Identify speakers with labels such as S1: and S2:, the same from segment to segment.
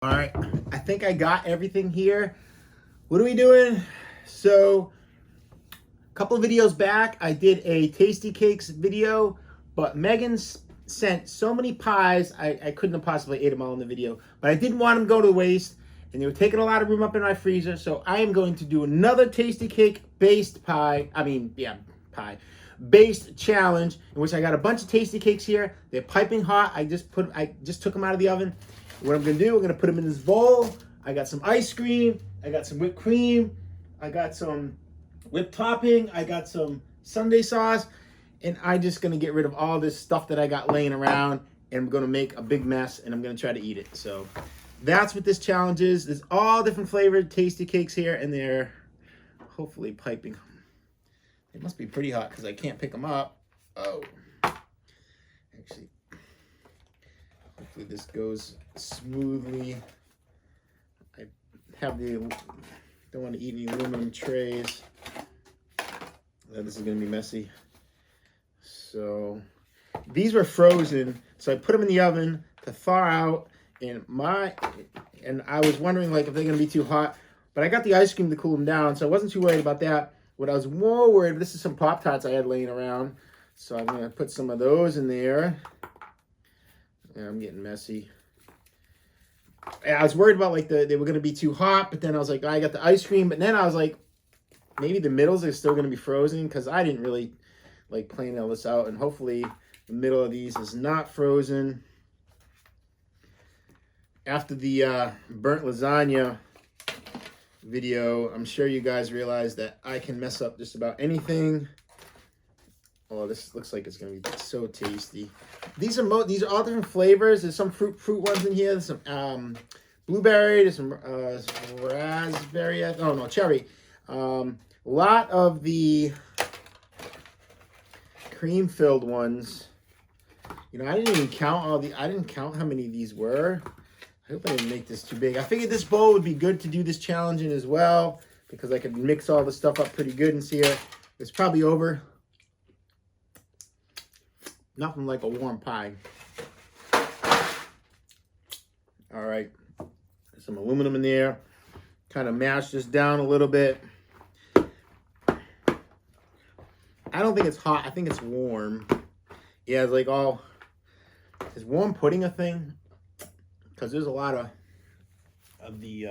S1: All right, I think I got everything here. What are we doing? So, a couple of videos back, I did a Tasty Cakes video, but Megan sent so many pies, I couldn't have possibly ate them all in the video. But I didn't want them to go to waste, and they were taking a lot of room up in my freezer, so I am going to do another Tasty Cake based based challenge in which I got a bunch of Tasty Cakes here. They're piping hot. I just took them out of the oven. What I'm gonna do, we're gonna put them in this bowl. I got some ice cream, I got some whipped cream, I got some whipped topping, I got some sundae sauce, and I'm just gonna get rid of all this stuff that I got laying around, and I'm gonna make a big mess, and I'm gonna try to eat it. So that's what this challenge is. There's all different flavored Tasty Cakes here, and they're hopefully piping. They must be pretty hot because I can't pick them up. Oh, actually. Hopefully this goes smoothly. I have don't want to eat any aluminum trays. This is going to be messy. So these were frozen, so I put them in the oven to thaw out. And I was wondering like if they're going to be too hot, but I got the ice cream to cool them down, so I wasn't too worried about that. What I was more worried, this is some Pop-Tarts I had laying around, so I'm going to put some of those in there. Yeah, I'm getting messy. I was worried about like they were gonna be too hot, but then I was like, I got the ice cream, but then I was like, maybe the middles are still gonna be frozen because I didn't really like plan all this out, and hopefully the middle of these is not frozen. After the burnt lasagna video, I'm sure you guys realize that I can mess up just about anything. Oh, this looks like it's gonna be so tasty. These are all different flavors. There's some fruit ones in here. There's some blueberry. There's some raspberry. Oh no, cherry. A lot of the cream-filled ones. You know, I didn't count how many of these were. I hope I didn't make this too big. I figured this bowl would be good to do this challenge in as well because I could mix all the stuff up pretty good and see it. It's probably over. Nothing like a warm pie. All right, there's some aluminum in there. Kind of mash this down a little bit. I don't think it's hot. I think it's warm. Yeah, it's like is warm pudding a thing? Because there's a lot of the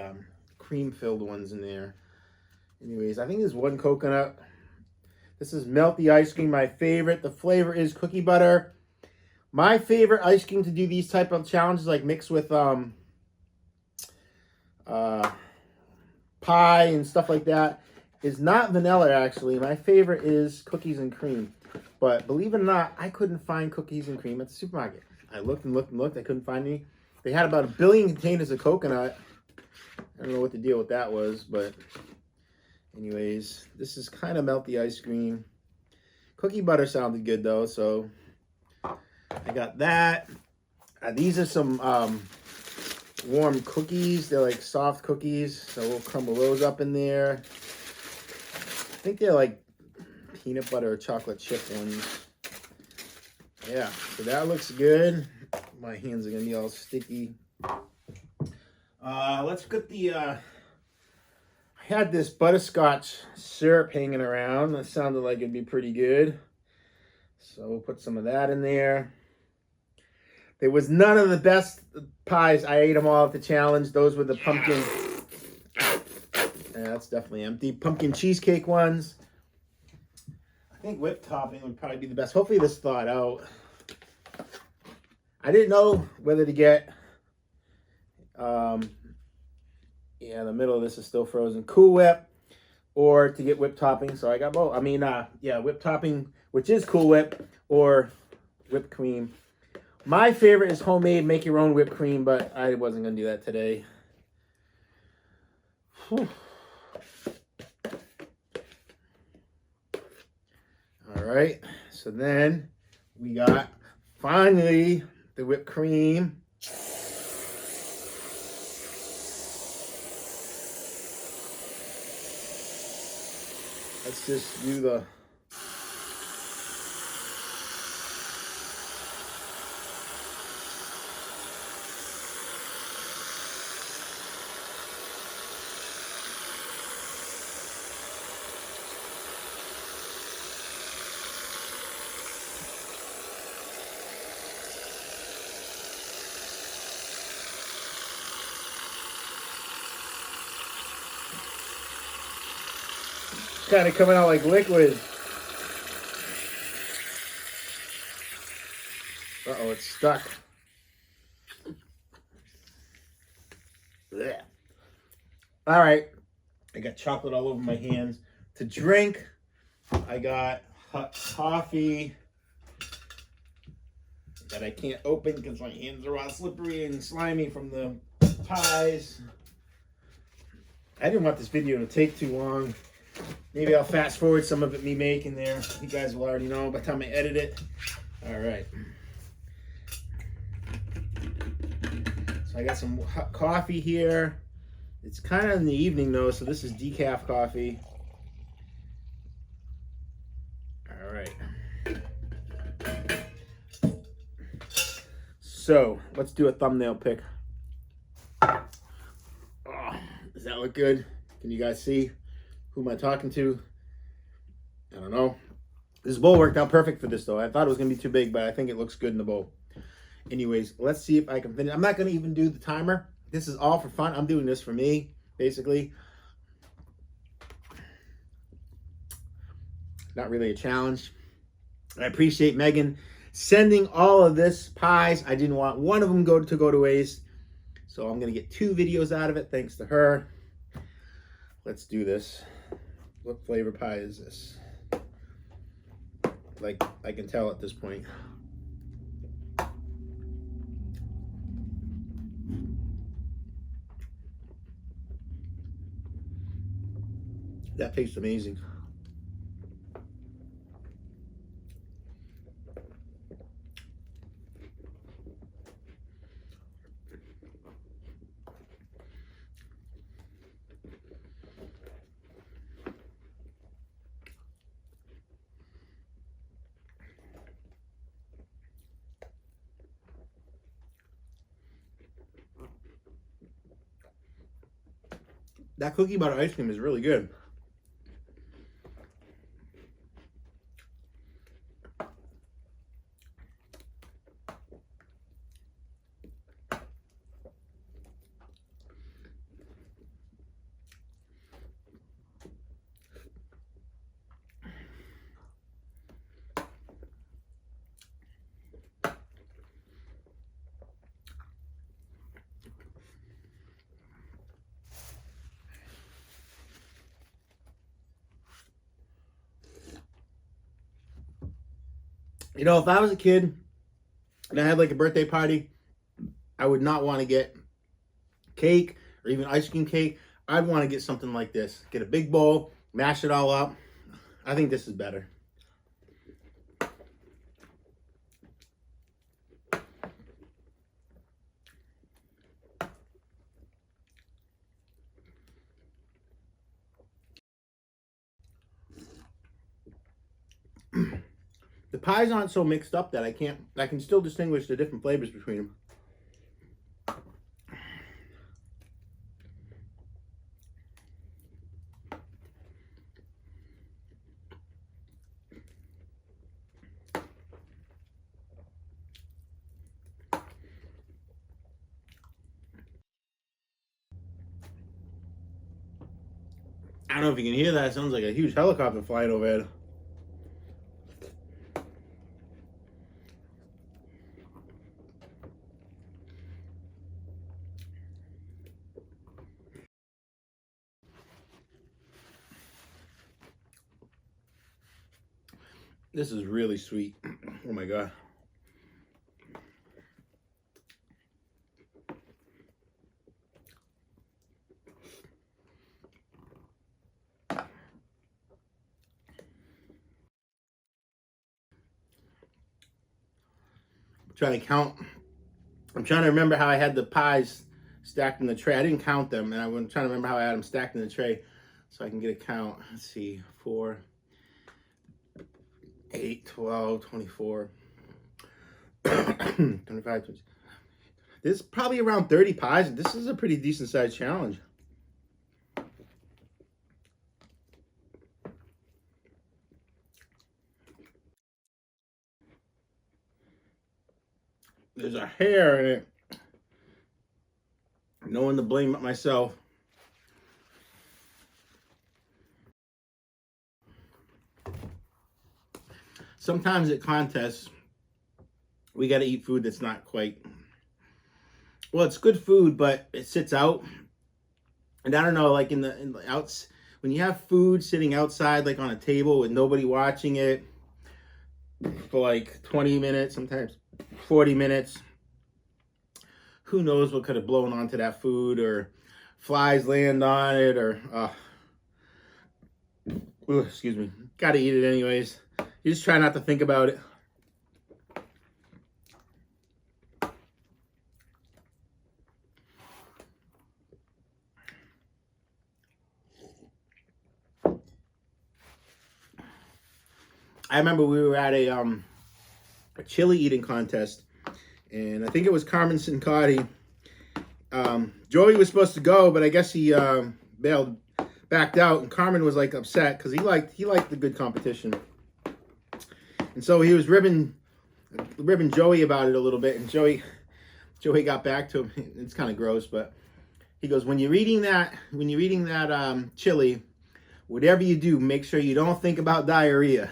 S1: cream-filled ones in there. Anyways, I think there's one coconut. This is melty ice cream, my favorite. The flavor is cookie butter. My favorite ice cream to do these type of challenges, like mixed with pie and stuff like that, is not vanilla, actually. My favorite is cookies and cream. But believe it or not, I couldn't find cookies and cream at the supermarket. I looked and looked and looked. I couldn't find any. They had about 1 billion containers of coconut. I don't know what the deal with that was, but anyways, this is kind of melty ice cream. Cookie butter sounded good though, so I got that. These are some warm cookies. They're like soft cookies, so we'll crumble those up in there. I think they're like peanut butter or chocolate chip ones. Yeah, so that looks good. My hands are gonna be all sticky. Let's get the I had this butterscotch syrup hanging around. That sounded like it'd be pretty good. So we'll put some of that in there. There was none of the best pies. I ate them all at the challenge. Those were the pumpkin. Yeah, that's definitely empty. Pumpkin cheesecake ones. I think whipped topping would probably be the best. Hopefully this thawed out. I didn't know whether to get yeah, the middle of this is still frozen. Cool Whip or to get whipped topping. So I got both. I mean, yeah, whipped topping, which is Cool Whip, or whipped cream. My favorite is homemade, make your own whipped cream, but I wasn't going to do that today. Whew. All right. So then we got, finally, the whipped cream. Let's just do the kind of coming out like liquid. Uh-oh, it's stuck. Blech. All right. I got chocolate all over my hands. To drink, I got hot coffee that I can't open because my hands are all slippery and slimy from the pies. I didn't want this video to take too long. Maybe I'll fast forward some of it me making there. You guys will already know by the time I edit it. All right. So I got some hot coffee here. It's kind of in the evening though, so this is decaf coffee. All right. So let's do a thumbnail pic. Oh, does that look good? Can you guys see? Who am I talking to? I don't know. This bowl worked out perfect for this though. I thought it was gonna be too big, but I think it looks good in the bowl. Anyways, let's see if I can finish. I'm not gonna even do the timer. This is all for fun. I'm doing this for me, basically. Not really a challenge. I appreciate Megan sending all of this pies. I didn't want one of them to go to waste. So I'm gonna get 2 videos out of it thanks to her. Let's do this. What flavor pie is this? Like, I can tell at this point. That tastes amazing. That cookie butter ice cream is really good. You know, if I was a kid and I had like a birthday party, I would not want to get cake or even ice cream cake. I'd want to get something like this. Get a big bowl, mash it all up. I think this is better. The pies aren't so mixed up that I can still distinguish the different flavors between them. I don't know if you can hear that. It sounds like a huge helicopter flying overhead. This is really sweet. Oh my God. Trying to count. I'm trying to remember how I had the pies stacked in the tray. I didn't count them, and I'm trying to remember how I had them stacked in the tray so I can get a count. Let's see, 4, 8, 12, 24, 25, 26. There's probably around 30 pies. This is a pretty decent sized challenge. There's a hair in it. No one to blame but myself. sometimes at contests, we got to eat food that's not quite, well, it's good food, but it sits out. And I don't know, like in the outs, when you have food sitting outside, like on a table with nobody watching it for like 20 minutes, sometimes 40 minutes, who knows what could have blown onto that food, or flies land on it, or, excuse me, got to eat it anyways. You just try not to think about it. I remember we were at a chili eating contest, and I think it was Carmen Sincotti. Joey was supposed to go, but I guess he backed out, and Carmen was like upset because he liked the good competition, and so he was ribbing Joey about it a little bit, and Joey got back to him. It's kind of gross, but he goes, when you're eating that chili, whatever you do, make sure you don't think about diarrhea.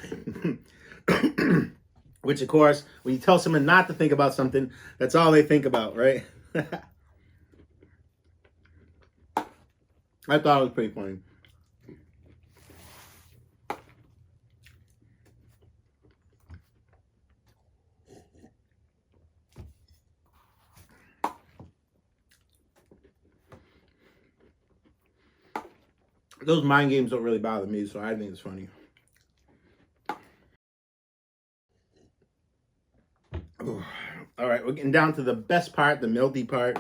S1: Which, of course, when you tell someone not to think about something, that's all they think about, right? I thought it was pretty funny. Those mind games don't really bother me, so I think it's funny. All right, we're getting down to the best part, the melty part.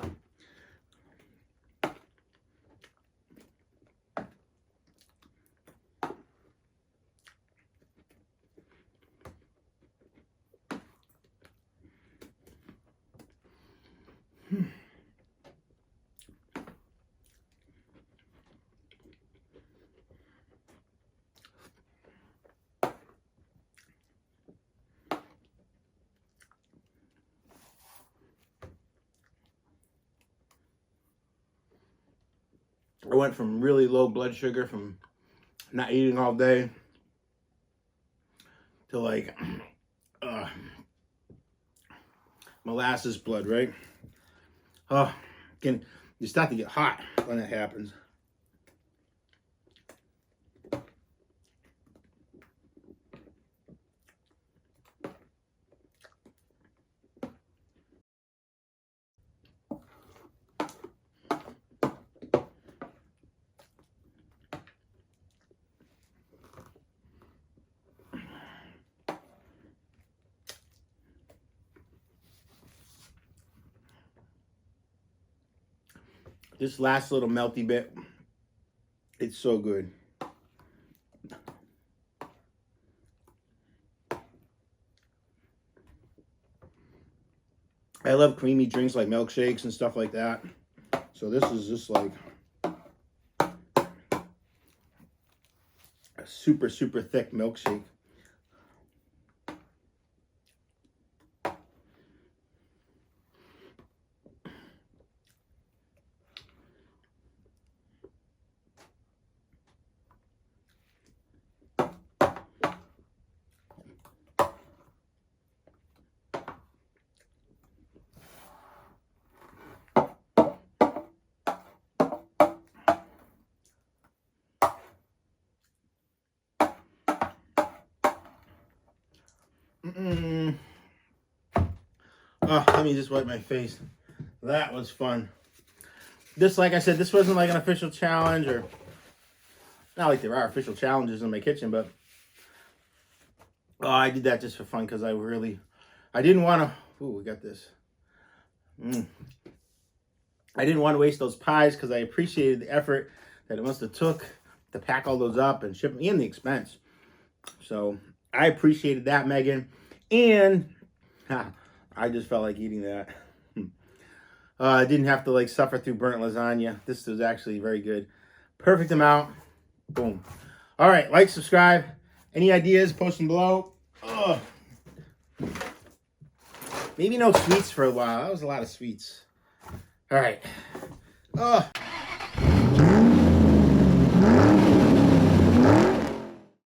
S1: I went from really low blood sugar from not eating all day to like molasses blood, right? Oh, you start to get hot when that happens. This last little melty bit, it's so good. I love creamy drinks like milkshakes and stuff like that. So this is just like a super, super thick milkshake. Oh, let me just wipe my face. That was fun. This, like I said, this wasn't like an official challenge, or not like there are official challenges in my kitchen, but I did that just for fun because I didn't want to. Ooh, we got this. I didn't want to waste those pies because I appreciated the effort that it must have took to pack all those up and ship them, and the expense. So I appreciated that, Megan, and I just felt like eating that. I didn't have to like suffer through burnt lasagna. This was actually very good. Perfect amount. Boom. All right, like, subscribe. Any ideas, post them below. Ugh. Maybe no sweets for a while. That was a lot of sweets. All right.